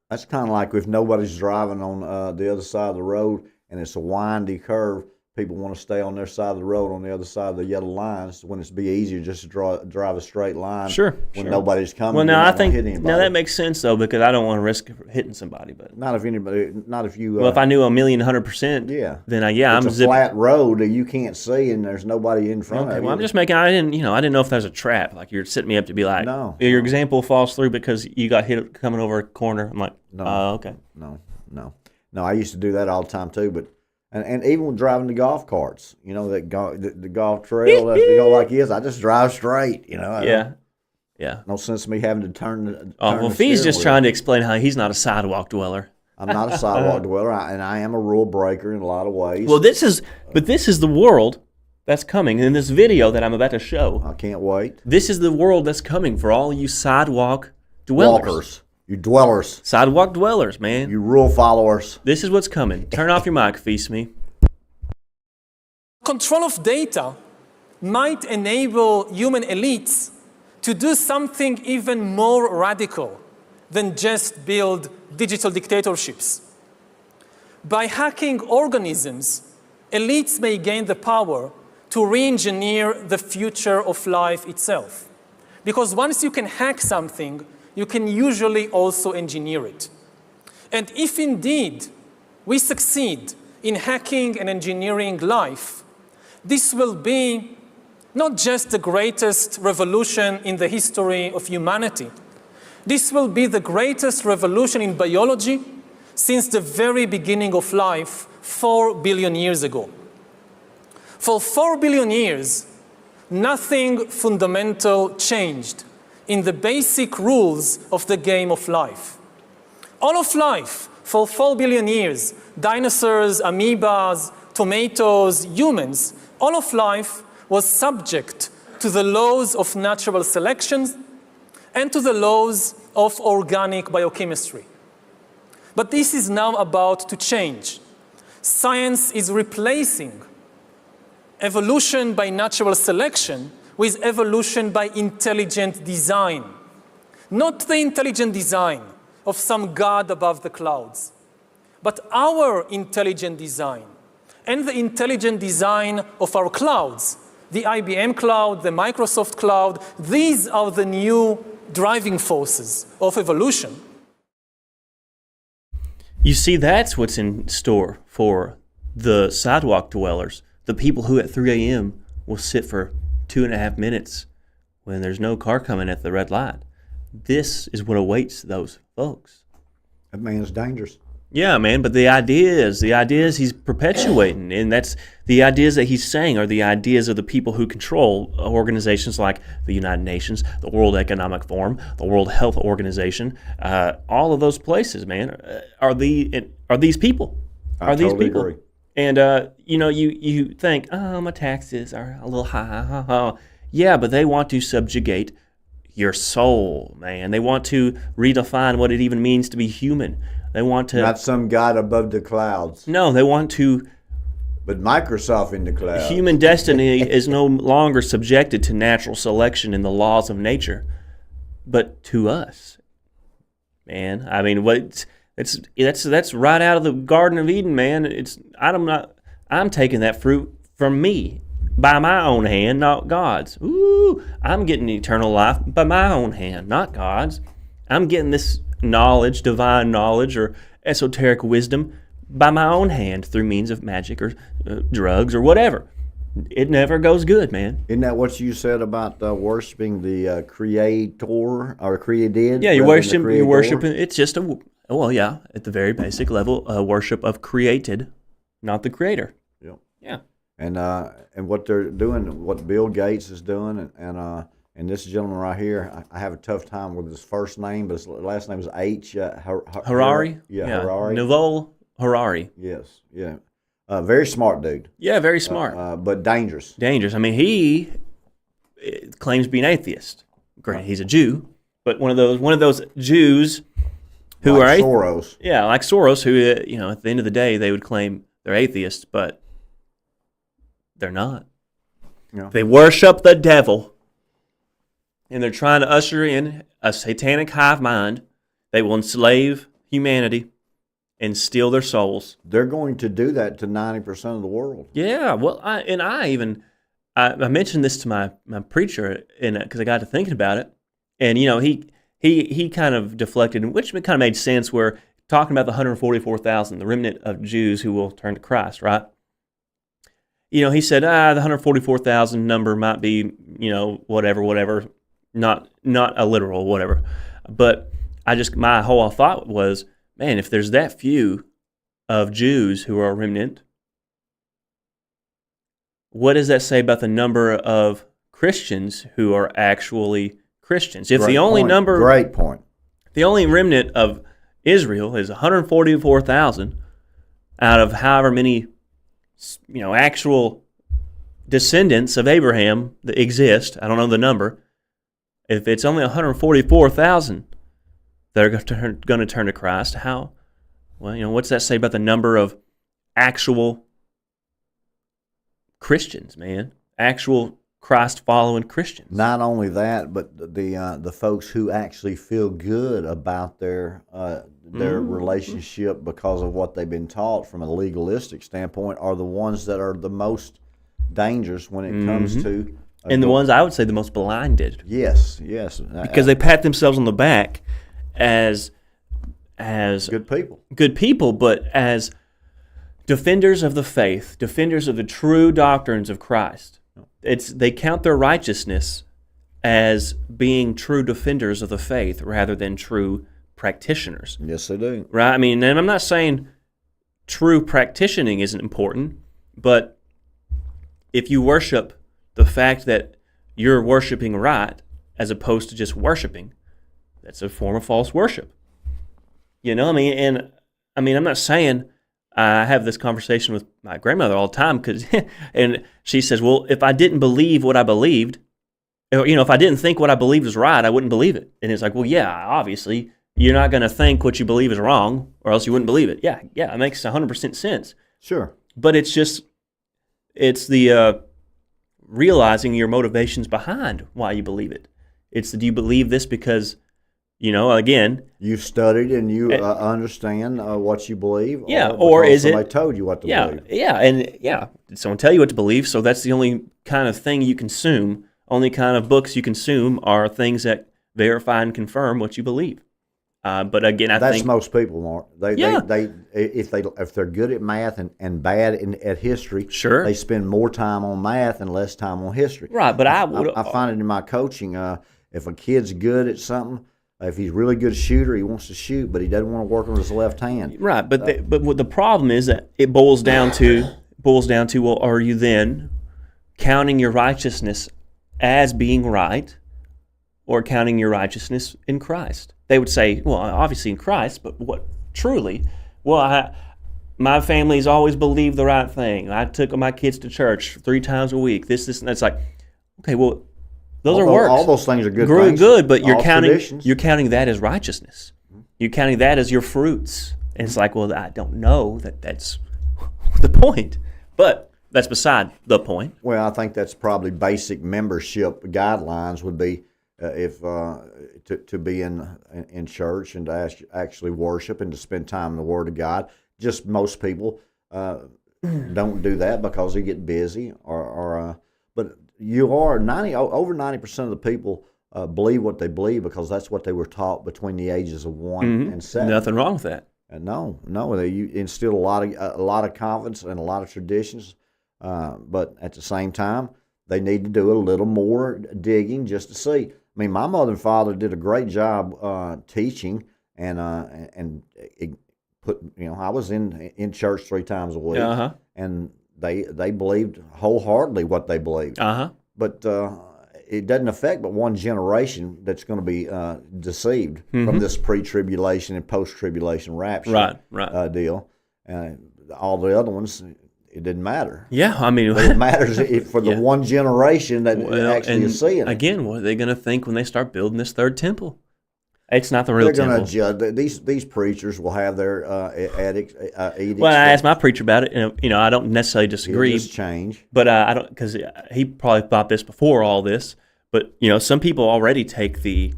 That's kind of like if nobody's driving on the other side of the road and it's a windy curve. People want to stay on their side of the road on the other side of the yellow lines when it's be easier just to drive a straight line. Sure. When nobody's coming. Well, now I think hit anybody. now that makes sense though, because I don't want to risk hitting somebody. But not if you. Well, if I knew 100%, yeah. Then I'm a flat road that you can't see and there's nobody in front of you. Well, I'm just making. I didn't know if there's a trap. Like you're setting me up to be like, no. Your example falls through because you got hit coming over a corner. I'm like, no. Okay. No. I used to do that all the time too, but. And even when driving the golf carts, the golf trail that they go like this, I just drive straight, Yeah. No sense in me having to turn Fee's just trying to explain how he's not a sidewalk dweller. I'm not a sidewalk dweller, and I am a rule breaker in a lot of ways. Well, this is the world that's coming in this video that I'm about to show. I can't wait. This is the world that's coming for all you sidewalk dwellers. Walkers. You dwellers. Sidewalk dwellers, man. You rule followers. This is what's coming. Turn off your mic, Phee Smee. Control of data might enable human elites to do something even more radical than just build digital dictatorships. By hacking organisms, elites may gain the power to re-engineer the future of life itself. Because once you can hack something, you can usually also engineer it. And if indeed we succeed in hacking and engineering life, this will be not just the greatest revolution in the history of humanity. This will be the greatest revolution in biology since the very beginning of life 4 billion years ago. For 4 billion years, nothing fundamental changed in the basic rules of the game of life. All of life, for 4 billion years, dinosaurs, amoebas, tomatoes, humans, all of life was subject to the laws of natural selection and to the laws of organic biochemistry. But this is now about to change. Science is replacing evolution by natural selection with evolution by intelligent design. Not the intelligent design of some god above the clouds, but our intelligent design and the intelligent design of our clouds, the IBM cloud, the Microsoft cloud. These are the new driving forces of evolution. You see, that's what's in store for the sidewalk dwellers, the people who at 3 a.m. will sit for 2.5 minutes when there's no car coming at the red light. This is what awaits those folks. That man's dangerous. Yeah, man, but the ideas he's perpetuating, and that's the ideas that he's saying are the ideas of the people who control organizations like the United Nations, the World Economic Forum, the World Health Organization. All of those places, man, are these people. I These totally people. agree. And you think, oh, my taxes are a little high. Yeah, but they want to subjugate your soul, man. They want to redefine what it even means to be human. They want to. Not some God above the clouds, No, they want to. but Microsoft in the clouds. Human destiny is no longer subjected to natural selection and the laws of nature, but to us, man. I mean, that's right out of the Garden of Eden, man. I'm taking that fruit from me by my own hand, not God's. Ooh, I'm getting eternal life by my own hand, not God's. I'm getting this knowledge, divine knowledge, or esoteric wisdom by my own hand through means of magic or drugs or whatever. It never goes good, man. Isn't that what you said about worshiping the creator or created? Yeah, you're rather than the creator? worshiping. It's just at the very basic level, worship of created, not the creator. Yep. Yeah. And what they're doing, what Bill Gates is doing, and this gentleman right here, I have a tough time with his first name, but his last name is H. Harari? Yeah, Harari. Yuval Harari. Yes, yeah. Very smart dude. Yeah, very smart. But dangerous. Dangerous. I mean, he claims to be an atheist. Granted, he's a Jew, but one of those Jews who Like are Soros. Yeah, like Soros, who at the end of the day they would claim they're atheists, but they're not. Yeah. They worship the devil, and they're trying to usher in a satanic hive mind. They will enslave humanity and steal their souls. They're going to do that to 90% of the world. Yeah, well, I mentioned this to my preacher, because I got to thinking about it, and he kind of deflected, which kind of made sense. Where talking about the 144,000, the remnant of Jews who will turn to Christ, right? He said, the 144,000 number might be, whatever, not a literal whatever, but my whole thought was, man, if there's that few of Jews who are a remnant, what does that say about the number of Christians who are actually Christians? If Great the only point. number, Great point. the only remnant of Israel is 144,000 out of however many, actual descendants of Abraham that exist. I don't know the number. If it's only 144,000 that are going to turn to Christ, how? Well, what's that say about the number of actual Christians, man? Actual Christ-following Christians. Not only that, but the folks who actually feel good about their relationship because of what they've been taught from a legalistic standpoint are the ones that are the most dangerous when it comes to... and the ones I would say the most blinded. Yes. Because they pat themselves on the back as good people, but as defenders of the faith, defenders of the true doctrines of Christ. They count their righteousness as being true defenders of the faith rather than true practitioners. Yes, they do. Right? I mean, and I'm not saying true practicing isn't important, but if you worship the fact that you're worshiping right as opposed to just worshiping, that's a form of false worship. I'm not saying I have this conversation with my grandmother all the time, and she says, well, if I didn't believe what I believed, or, if I didn't think what I believed was right, I wouldn't believe it. And it's like, well, yeah, obviously, you're not going to think what you believe is wrong, or else you wouldn't believe it. Yeah, it makes 100% sense. Sure. But it's the realizing your motivations behind why you believe it. Do you believe this because, again... You studied and you understand what you believe? Yeah, or is somebody told you what to believe? Yeah. Did someone tell you what to believe? So that's the only kind of thing you consume. Only kind of books you consume are things that verify and confirm what you believe. But again, I think that's most people, Mark. If they're good at math and bad at history, sure, they spend more time on math and less time on history. Right, but I find it in my coaching. If a kid's good at something, If he's a really good shooter, he wants to shoot, but he doesn't want to work on his left hand. Right, but what the problem is that it boils down to well, are you then counting your righteousness as being right, or counting your righteousness in Christ? They would say, well, obviously in Christ, but what truly? Well, my family's always believed the right thing. I took my kids to church 3 times a week. This, and that's like, okay, well, those are works. All those things are good things. Good, but you're traditions. counting that as righteousness. You're counting that as your fruits. And it's like, well, I don't know that's the point. But that's beside the point. Well, I think that's probably basic membership guidelines would be to be in church and to actually worship and to spend time in the Word of God. Just most people don't do that because they get busy but you are over 90% of the people believe what they believe because that's what they were taught between the ages of 1 and 7. Nothing wrong with that. No, you instill a lot of confidence and a lot of traditions, but at the same time, they need to do a little more digging just to see. I mean, my mother and father did a great job teaching, and I was in church 3 times a week, and they believed wholeheartedly what they believed. But it doesn't affect but one generation that's going to be deceived from this pre-tribulation and post-tribulation rapture deal. All the other ones, it didn't matter. Yeah, I mean, but it matters for the one generation that actually is seeing it. Again, what are they going to think when they start building this third temple? It's not the real They're temple. They're going to judge. These preachers will have their edicts. Well, I asked my preacher about it, and I don't necessarily disagree. Just change, but I don't, because he probably thought this before all this. But some people already take the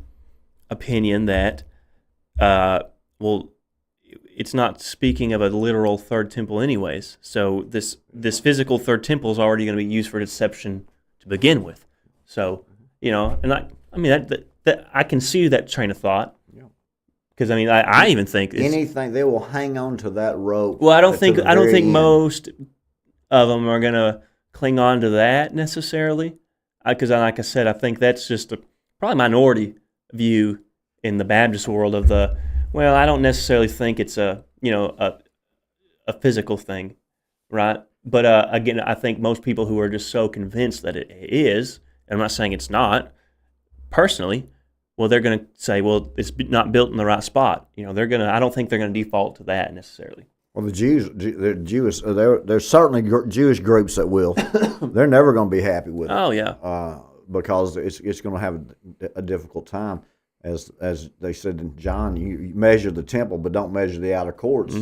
opinion that, well, it's not speaking of a literal third temple, anyways. So this physical third temple is already going to be used for deception to begin with. So and I mean that I can see that train of thought. Because I even think anything they will hang on to that rope. Well, I don't think most of them are going to cling on to that necessarily. Because, like I said, I think that's just probably minority view in the Baptist world of well, I don't necessarily think it's a physical thing, right? But again, I think most people who are just so convinced that it is, and I'm not saying it's not, personally, well, they're going to say, well, it's not built in the right spot. I don't think they're going to default to that necessarily. Well, there's certainly Jewish groups that will. They're never going to be happy with it. Oh yeah, because it's going to have a difficult time, as they said in John. You measure the temple, but don't measure the outer courts.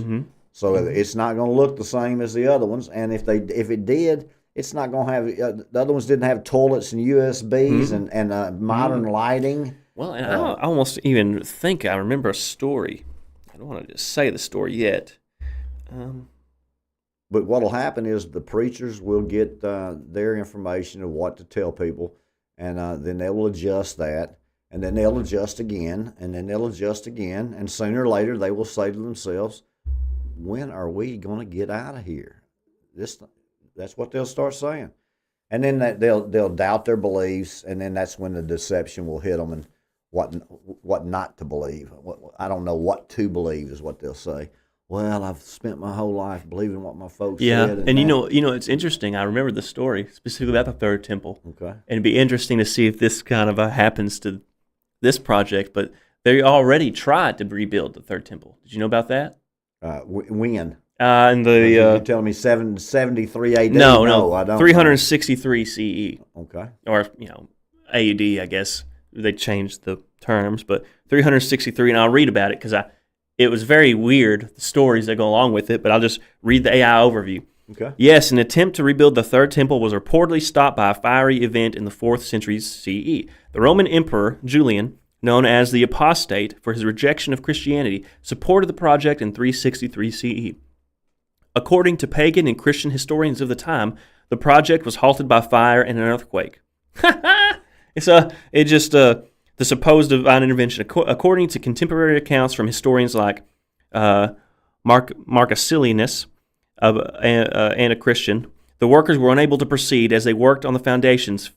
So it's not going to look the same as the other ones. And if it did, it's not going to have. The other ones didn't have toilets and USBs and modern lighting. Well, and I almost even think I remember a story. I don't want to just say the story yet. But what will happen is the preachers will get their information of what to tell people, and then they will adjust that, and then they'll adjust again, and then they'll adjust again, and sooner or later they will say to themselves, when are we going to get out of here? That's what they'll start saying. And then they'll doubt their beliefs, and then that's when the deception will hit them and what not to believe. I don't know what to believe is what they'll say. Well, I've spent my whole life believing what my folks said. And it's interesting. I remember the story specifically about the third temple. Okay. And it'd be interesting to see if this kind of happens to this project. But they already tried to rebuild the third temple. Did you know about that? When? You're telling me 773 AD? No, I don't. 363 CE. Okay. Or AD, I guess they changed the terms, but 363. And I'll read about it because it was very weird, the stories that go along with it, but I'll just read the AI overview. Okay. Yes, an attempt to rebuild the third temple was reportedly stopped by a fiery event in the 4th century CE. The Roman Emperor Julian, known as the Apostate for his rejection of Christianity, supported the project in 363 CE. According to pagan and Christian historians of the time, the project was halted by fire and an earthquake. The supposed divine intervention. According to contemporary accounts from historians like Marcus and a Christian, the workers were unable to proceed as they worked on the foundations,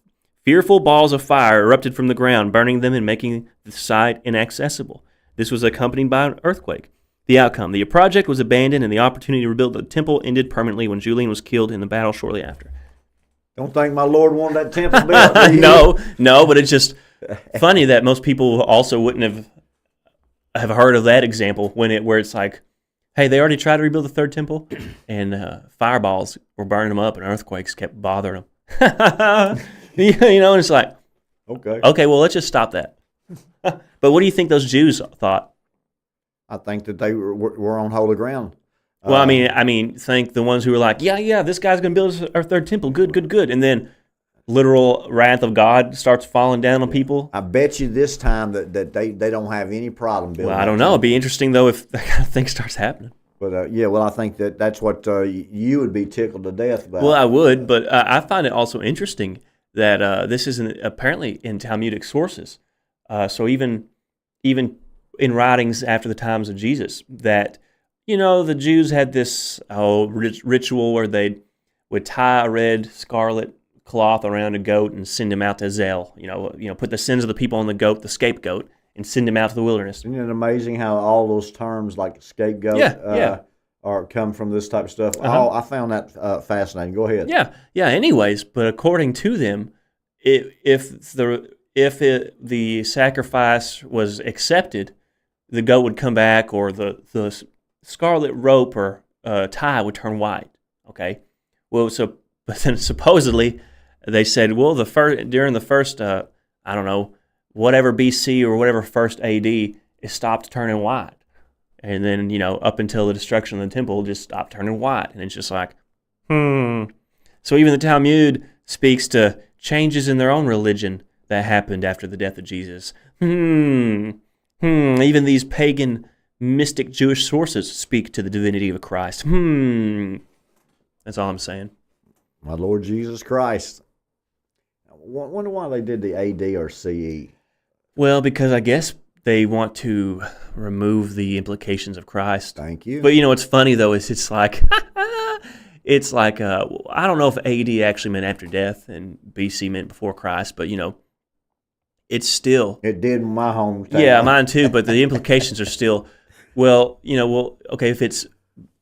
Fearful balls of fire erupted from the ground, burning them and making the site inaccessible. This was accompanied by an earthquake. The outcome: the project was abandoned, and the opportunity to rebuild the temple ended permanently when Julian was killed in the battle shortly after. Don't think my Lord wanted that temple built, do you? No, but it's just funny that most people also wouldn't have heard of that example where it's like, hey, they already tried to rebuild the third temple, and fireballs were burning them up, and earthquakes kept bothering them. And it's like, okay, well, let's just stop that. But what do you think those Jews thought? I think that they were on holy ground. Well, I mean, think the ones who were like, yeah, this guy's going to build our third temple. Good. And then literal wrath of God starts falling down on people. I bet you this time that they don't have any problem building. Well, I don't know. It'd be interesting, though, if that kind of thing starts happening. But, I think that's what you would be tickled to death about. Well, I would, but I find it also interesting that this is apparently in Talmudic sources. So even in writings after the times of Jesus, that, the Jews had this ritual where they would tie a red scarlet cloth around a goat and send him out to Zell. Put the sins of the people on the goat, the scapegoat, and send him out to the wilderness. Isn't it amazing how all those terms like scapegoat are come from this type of stuff? Uh-huh. I found that fascinating. Go ahead. Yeah. Anyways, but according to them, if the sacrifice was accepted, the goat would come back, or the scarlet rope or tie would turn white. Okay. Well, but then supposedly they said, well, during the first whatever BC or whatever first AD, it stopped turning white. And then, up until the destruction of the temple, it just stopped turning white. And it's just like, So even the Talmud speaks to changes in their own religion that happened after the death of Jesus. Even these pagan, mystic Jewish sources speak to the divinity of Christ. That's all I'm saying. My Lord Jesus Christ. I wonder why they did the AD or CE. Well, because I guess they want to remove the implications of Christ. Thank you. But what's funny though is it's like I don't know if AD actually meant after death and BC meant before Christ, but it's still. It did in my hometown. Yeah, mine too. But the implications are still. Okay, if it's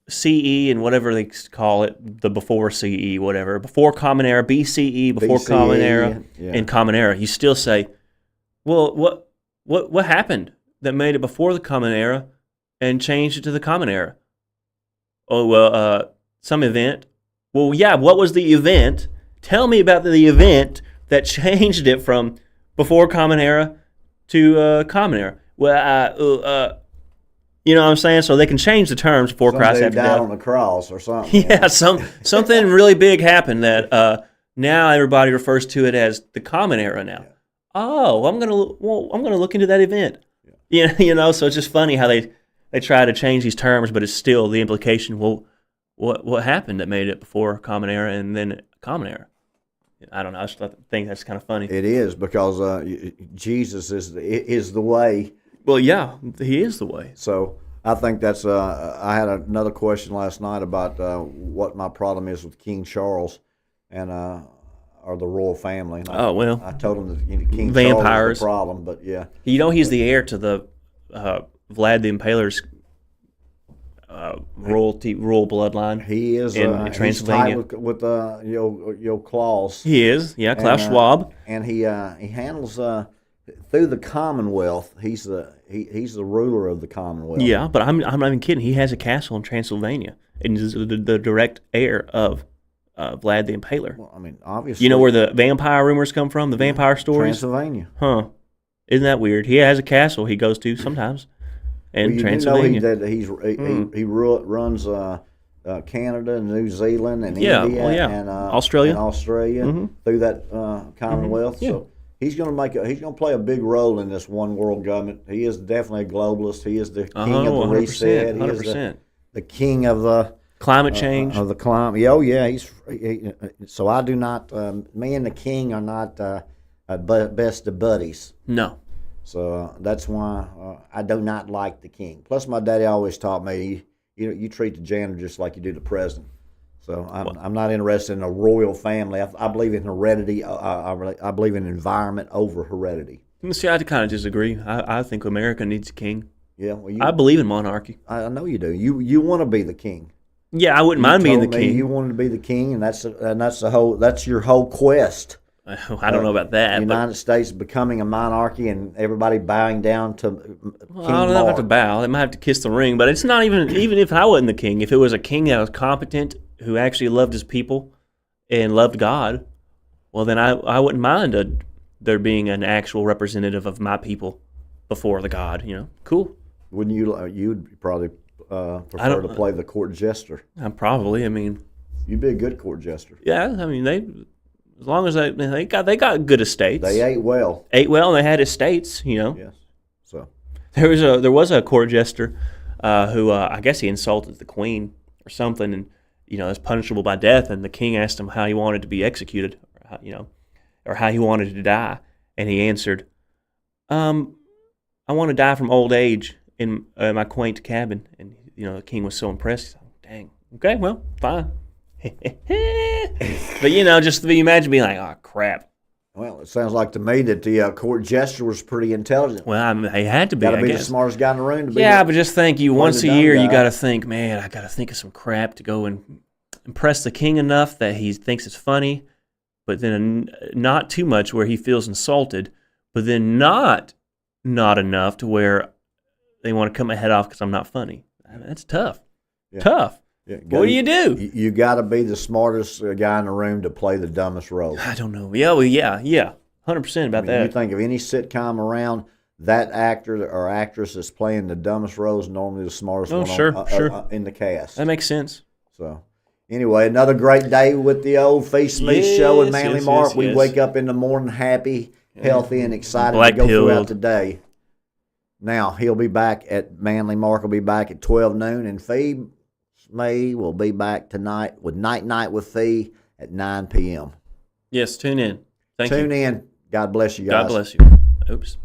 CE and whatever they call it, the before CE, whatever, before Common Era, BCE, before BCE, Common Era, yeah. and Common Era, you still say, well, what happened that made it before the Common Era and changed it to the Common Era? Oh, well, some event. Well, yeah, what was the event? Tell me about the event that changed it from before Common Era to Common Era. Well, you know what I'm saying? So they can change the terms before Christ, after died death. on the cross or something. Yeah, something really big happened that now everybody refers to it as the Common Era now. Yeah. Oh, I'm gonna look into that event. Yeah. So it's just funny how they try to change these terms, but it's still the implication. Well, what happened that made it before Common Era and then Common Era? I don't know. I just think that's kind of funny. It is, because Jesus is the way. Well, yeah, he is the way. So I think that's. I had another question last night about what my problem is with King Charles and or the royal family. And I told him that King vampires. Charles is the problem, but yeah. He's the heir to the Vlad the Impaler's royal bloodline. He is in Transylvania. He's tied with your Klaus. He is, yeah, Klaus Schwab, and he handles through the Commonwealth. He's the ruler of the Commonwealth. Yeah, but I'm not even kidding. He has a castle in Transylvania, and is the direct heir of Vlad the Impaler. Well, I mean, obviously, you know where the vampire rumors come from? The vampire stories. Transylvania. Huh? Isn't that weird? He has a castle he goes to sometimes. And Transylvania. He runs Canada and New Zealand and India and Australia through that Commonwealth. Mm-hmm. Yeah. So he's going to play a big role in this one world government. He is definitely a globalist. He is the king of the reset. 100%. He is the king of the climate change. Of the climate. Oh yeah. So I do not. Me and the king are not best of buddies. No. So that's why I do not like the king. Plus, my daddy always taught me, you treat the janitor just like you do the president. So I'm not interested in a royal family. I believe in heredity. I believe in environment over heredity. See, I kind of disagree. I think America needs a king. Yeah, well, I believe in monarchy. I know you do. You want to be the king. Yeah, I wouldn't mind being the king. You wanted to be the king, and that's your whole quest. I don't know about that. United States becoming a monarchy and everybody bowing down to Well, King I don't have Mark. to bow. They might have to kiss the ring, but it's not even if I wasn't the king. If it was a king that was competent, who actually loved his people and loved God, well, then I wouldn't mind there being an actual representative of my people before the God. Cool. Wouldn't you? You'd probably prefer to play the court jester. Probably. I mean, You'd be a good court jester. yeah. I mean, as long as they got good estates. They ate well. Ate well, and they had estates. Yes. So There was a court jester who I guess he insulted the queen or something, and is punishable by death. And the king asked him how he wanted to be executed, or how he wanted to die, and he answered, "I want to die from old age in my quaint cabin." And the king was so impressed. He's like, "Dang, okay, well, fine." But just imagine being like, "Oh crap." well, it sounds like to me that the court jester was pretty intelligent. Well, I mean, he had to be. Got to I be the guess. smartest guy in the room to be. Yeah, but just think, once a dumb year, guy. you got to think, man, I got to think of some crap to go and impress the king enough that he thinks it's funny, but then not too much where he feels insulted, but then not enough to where they want to cut my head off because I'm not funny. I mean, that's tough. Yeah. Tough. Yeah, What do you do? You got to be the smartest guy in the room to play the dumbest role. I don't know. Yeah, well, yeah, 100% about that. You think of any sitcom around, that actor or actress that's playing the dumbest role is normally the smartest one sure. In the cast. That makes senes. So, anyway, another great day with the old Phee Smee show with Manly Mark. We wake up in the morning happy, healthy, and excited to go throughout the day. Now, he'll be back at Manly Mark will be back at 12 noon, and Phee Smee will be back tonight with Night with Phee at 9 p.m. Yes, tune in. Tune in. God bless you guys. God bless you. Oops.